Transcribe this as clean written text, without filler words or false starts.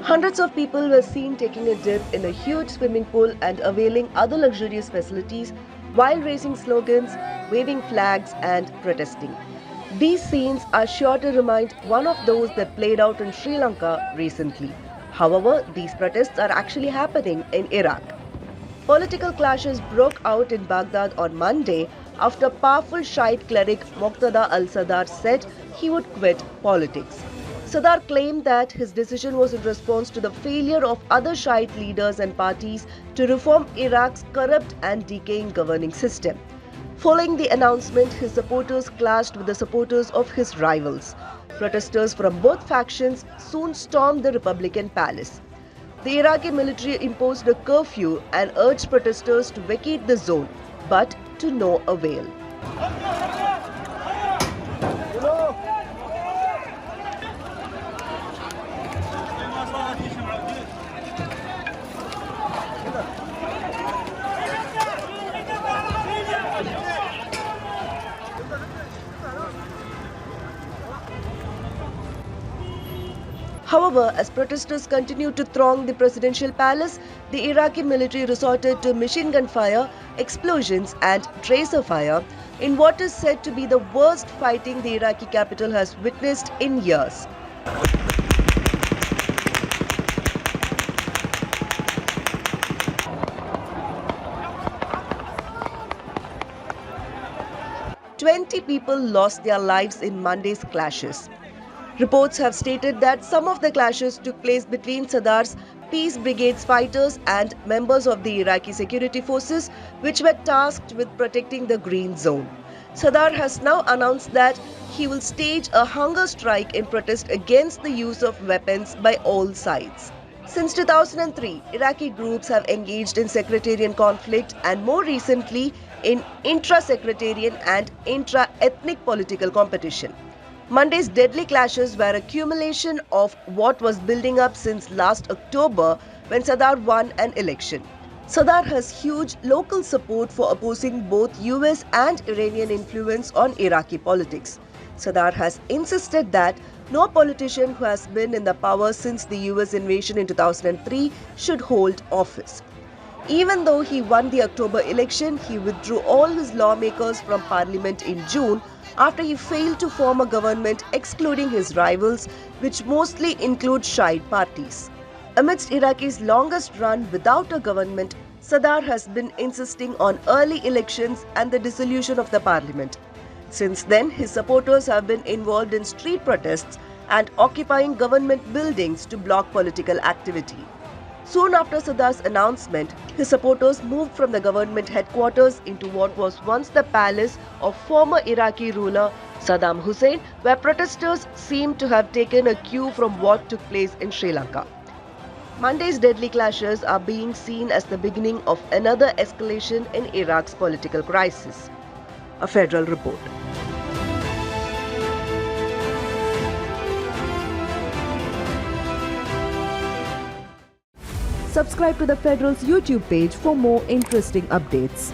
Hundreds of people were seen taking a dip in a huge swimming pool and availing other luxurious facilities while raising slogans, waving flags, and protesting. These scenes are sure to remind one of those that played out in Sri Lanka recently. However, these protests are actually happening in Iraq. Political clashes broke out in Baghdad on Monday after powerful Shi'ite cleric Moqtada al-Sadr said he would quit politics. Sadr claimed that his decision was in response to the failure of other Shiite leaders and parties to reform Iraq's corrupt and decaying governing system. Following the announcement, his supporters clashed with the supporters of his rivals. Protesters from both factions soon stormed the Republican palace. The Iraqi military imposed a curfew and urged protesters to vacate the zone, but to no avail. However, as protesters continued to throng the presidential palace, the Iraqi military resorted to machine gun fire, explosions and tracer fire in what is said to be the worst fighting the Iraqi capital has witnessed in years. "20 people lost their lives in Monday's clashes. Reports have stated that some of the clashes took place between Sadr's Peace Brigade's fighters and members of the Iraqi security forces, which were tasked with protecting the Green Zone. Sadr has now announced that he will stage a hunger strike in protest against the use of weapons by all sides. Since 2003, Iraqi groups have engaged in sectarian conflict and more recently in intra-sectarian and intra-ethnic political competition. Monday's deadly clashes were accumulation of what was building up since last October when Sadr won an election. Sadr has huge local support for opposing both US and Iranian influence on Iraqi politics. Sadr has insisted that no politician who has been in the power since the US invasion in 2003 should hold office. Even though he won the October election, he withdrew all his lawmakers from parliament in June after he failed to form a government excluding his rivals, which mostly include Shiite parties. Amidst Iraqi's longest run without a government, Sadr has been insisting on early elections and the dissolution of the parliament. Since then, his supporters have been involved in street protests and occupying government buildings to block political activity. Soon after Sadr's announcement, his supporters moved from the government headquarters into what was once the palace of former Iraqi ruler Saddam Hussein, where protesters seemed to have taken a cue from what took place in Sri Lanka. Monday's deadly clashes are being seen as the beginning of another escalation in Iraq's political crisis. A federal report. Subscribe to the Federal's YouTube page for more interesting updates.